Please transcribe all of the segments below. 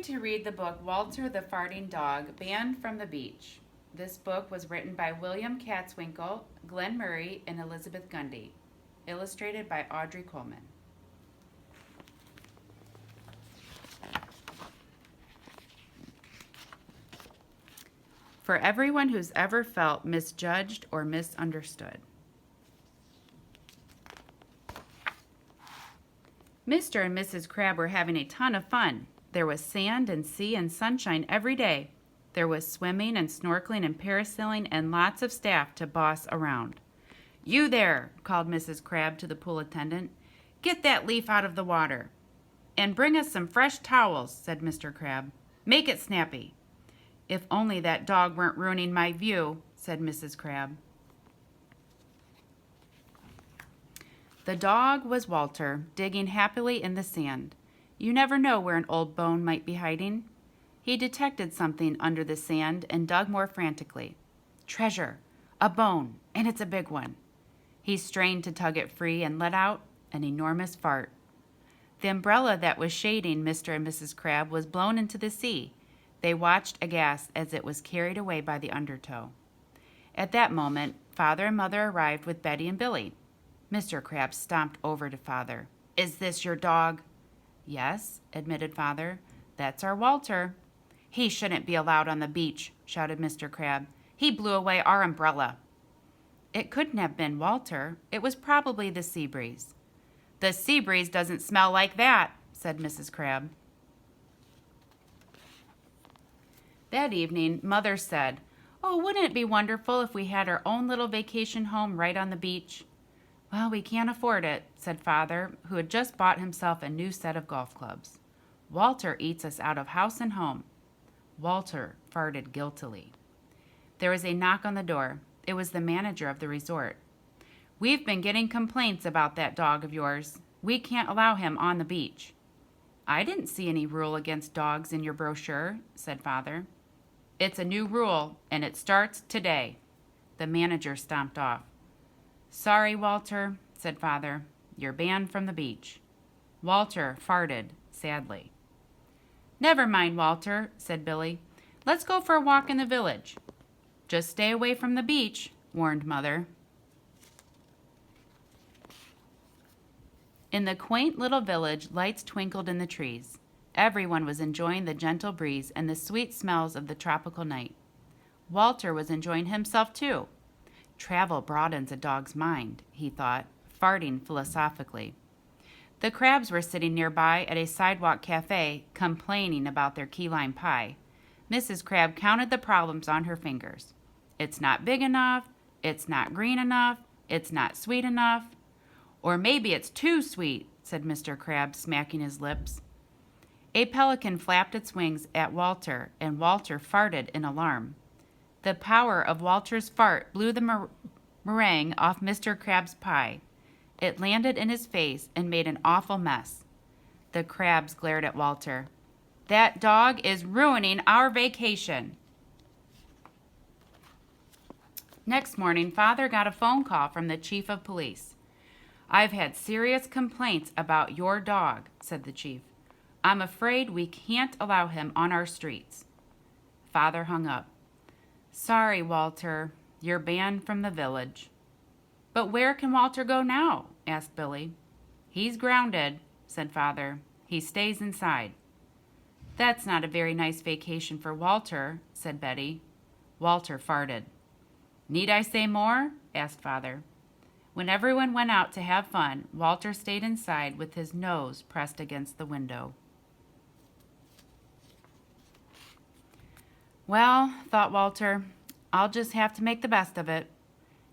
going to read the book Walter the Farting Dog, Banned from the Beach. This book was written by William Kotzwinkle, Glenn Murray, and Elizabeth Gundy. Illustrated by Audrey Coleman. For everyone who's ever felt misjudged or misunderstood. Mr. and Mrs. Crab were having a ton of fun. There was sand and sea and sunshine every day. There was swimming and snorkeling and parasailing and lots of staff to boss around. "You there," called Mrs. Crab to the pool attendant. "Get that leaf out of the water." "And bring us some fresh towels," said Mr. Crab. "Make it snappy." "If only that dog weren't ruining my view," said Mrs. Crab. The dog was Walter, digging happily in the sand. You never know where an old bone might be hiding. He detected something under the sand and dug more frantically. Treasure! A bone, and it's a big one. He strained to tug it free and let out an enormous fart. The umbrella that was shading Mr. and Mrs. Crab was blown into the sea. They watched aghast as it was carried away by the undertow. At that moment, Father and Mother arrived with Betty and Billy. Mr. Crab stomped over to Father. "Is this your dog?" "Yes," admitted Father. "That's our Walter." "He shouldn't be allowed on the beach," shouted Mr. Crab. "He blew away our umbrella." "It couldn't have been Walter. It was probably the sea breeze." "The sea breeze doesn't smell like that," said Mrs. Crab. That evening, Mother said, "Oh, wouldn't it be wonderful if we had our own little vacation home right on the beach?" "Well, we can't afford it," said Father, who had just bought himself a new set of golf clubs. "Walter eats us out of house and home." Walter farted guiltily. There was a knock on the door. It was the manager of the resort. "We've been getting complaints about that dog of yours. We can't allow him on the beach." "I didn't see any rule against dogs in your brochure," said Father. "It's a new rule, and it starts today." The manager stomped off. "Sorry, Walter," said Father. "You're banned from the beach." Walter farted sadly. "Never mind, Walter," said Billy. "Let's go for a walk in the village." "Just stay away from the beach," warned Mother. In the quaint little village, lights twinkled in the trees. Everyone was enjoying the gentle breeze and the sweet smells of the tropical night. Walter was enjoying himself too. Travel broadens a dog's mind, he thought, farting philosophically. The Crabs were sitting nearby at a sidewalk cafe, complaining about their key lime pie. Mrs. Crab counted the problems on her fingers. "It's not big enough, it's not green enough, it's not sweet enough." "Or maybe it's too sweet," said Mr. Crab, smacking his lips. A pelican flapped its wings at Walter, and Walter farted in alarm. The power of Walter's fart blew the meringue off Mr. Crab's pie. It landed in his face and made an awful mess. The Crabs glared at Walter. "That dog is ruining our vacation." Next morning, Father got a phone call from the chief of police. "I've had serious complaints about your dog," said the chief. "I'm afraid we can't allow him on our streets." Father hung up. "Sorry, Walter. You're banned from the village." "But where can Walter go now?" asked Billy. "He's grounded," said Father. "He stays inside." "That's not a very nice vacation for Walter," said Betty. Walter farted. "Need I say more?" asked Father. When everyone went out to have fun, Walter stayed inside with his nose pressed against the window. "Well," thought Walter, "I'll just have to make the best of it."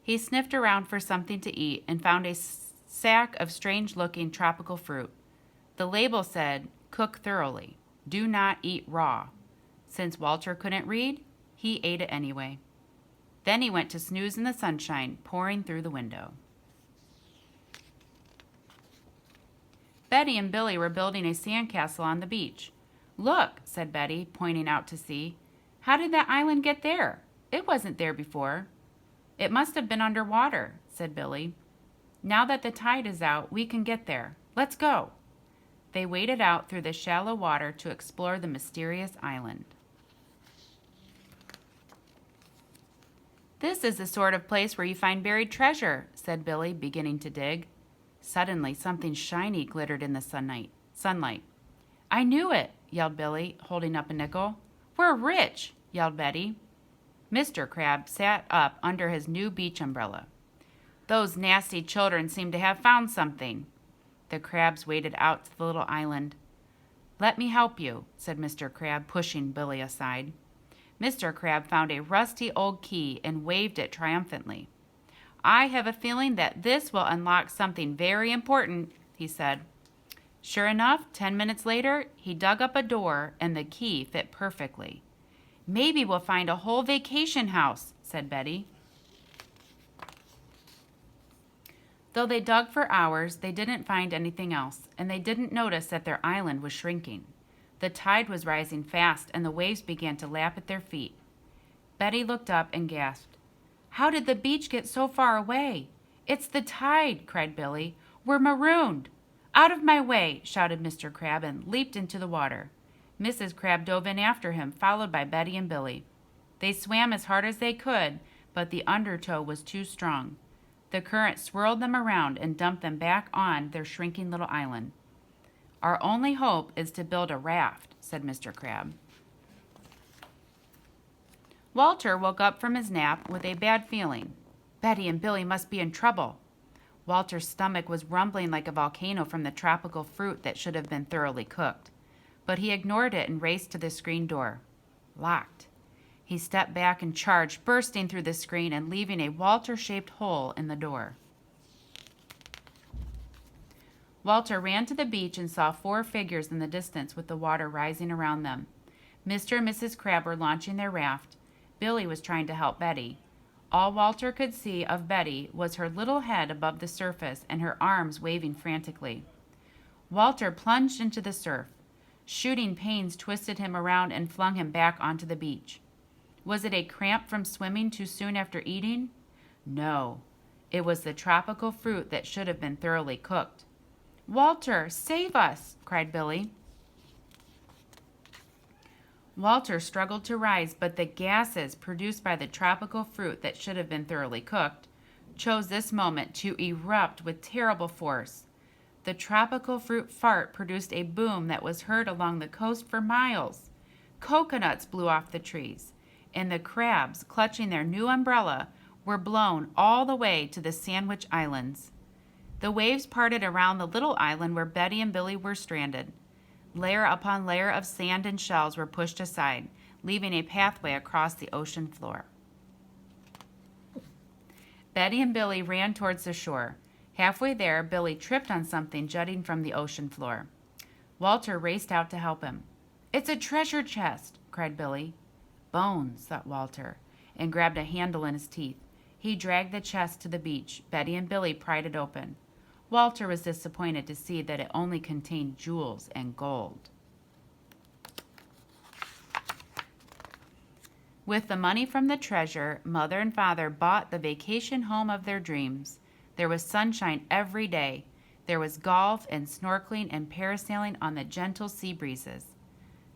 He sniffed around for something to eat and found a sack of strange-looking tropical fruit. The label said, "Cook thoroughly. Do not eat raw." Since Walter couldn't read, he ate it anyway. Then he went to snooze in the sunshine pouring through the window. Betty and Billy were building a sandcastle on the beach. "Look," said Betty, pointing out to sea. "How did that island get there? It wasn't there before." "It must have been underwater," said Billy. "Now that the tide is out, we can get there. Let's go." They waded out through the shallow water to explore the mysterious island. "This is the sort of place where you find buried treasure," said Billy, beginning to dig. Suddenly, something shiny glittered in the sunlight. "I knew it," yelled Billy, holding up a nickel. "We're rich," yelled Betty. Mr. Crab sat up under his new beach umbrella. "Those nasty children seem to have found something." The crabs waded out to the little island. "Let me help you," said Mr. Crab, pushing Billy aside. Mr. Crab found a rusty old key and waved it triumphantly. "I have a feeling that this will unlock something very important," he said. Sure enough, 10 minutes later, he dug up a door and the key fit perfectly. "Maybe we'll find a whole vacation house," said Betty. Though they dug for hours, they didn't find anything else, and they didn't notice that their island was shrinking. The tide was rising fast, and the waves began to lap at their feet. Betty looked up and gasped. "How did the beach get so far away?" "It's the tide," cried Billy. "We're marooned." "Out of my way," shouted Mr. Crab and leaped into the water. Mrs. Crab dove in after him, followed by Betty and Billy. They swam as hard as they could, but the undertow was too strong. The current swirled them around and dumped them back on their shrinking little island. "Our only hope is to build a raft," said Mr. Crab. Walter woke up from his nap with a bad feeling. Betty and Billy must be in trouble. Walter's stomach was rumbling like a volcano from the tropical fruit that should have been thoroughly cooked. But he ignored it and raced to the screen door. Locked. He stepped back and charged, bursting through the screen and leaving a Walter-shaped hole in the door. Walter ran to the beach and saw 4 figures in the distance with the water rising around them. Mr. and Mrs. Crab were launching their raft. Billy was trying to help Betty. All Walter could see of Betty was her little head above the surface and her arms waving frantically. Walter plunged into the surf. Shooting pains twisted him around and flung him back onto the beach. Was it a cramp from swimming too soon after eating? No. It was the tropical fruit that should have been thoroughly cooked. "Walter, save us!" cried Billy. Walter struggled to rise, but the gases produced by the tropical fruit that should have been thoroughly cooked chose this moment to erupt with terrible force. The tropical fruit fart produced a boom that was heard along the coast for miles. Coconuts blew off the trees, and the crabs, clutching their new umbrella, were blown all the way to the Sandwich Islands. The waves parted around the little island where Betty and Billy were stranded. Layer upon layer of sand and shells were pushed aside, leaving a pathway across the ocean floor. Betty and Billy ran towards the shore. Halfway there, Billy tripped on something jutting from the ocean floor. Walter raced out to help him. "It's a treasure chest," cried Billy. "Bones," thought Walter, and grabbed a handle in his teeth. He dragged the chest to the beach. Betty and Billy pried it open. Walter was disappointed to see that it only contained jewels and gold. With the money from the treasure, Mother and Father bought the vacation home of their dreams. There was sunshine every day. There was golf and snorkeling and parasailing on the gentle sea breezes.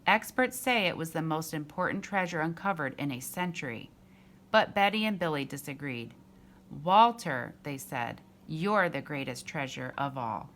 Experts say it was the most important treasure uncovered in a century. But Betty and Billy disagreed. "Walter," they said, "you're the greatest treasure of all."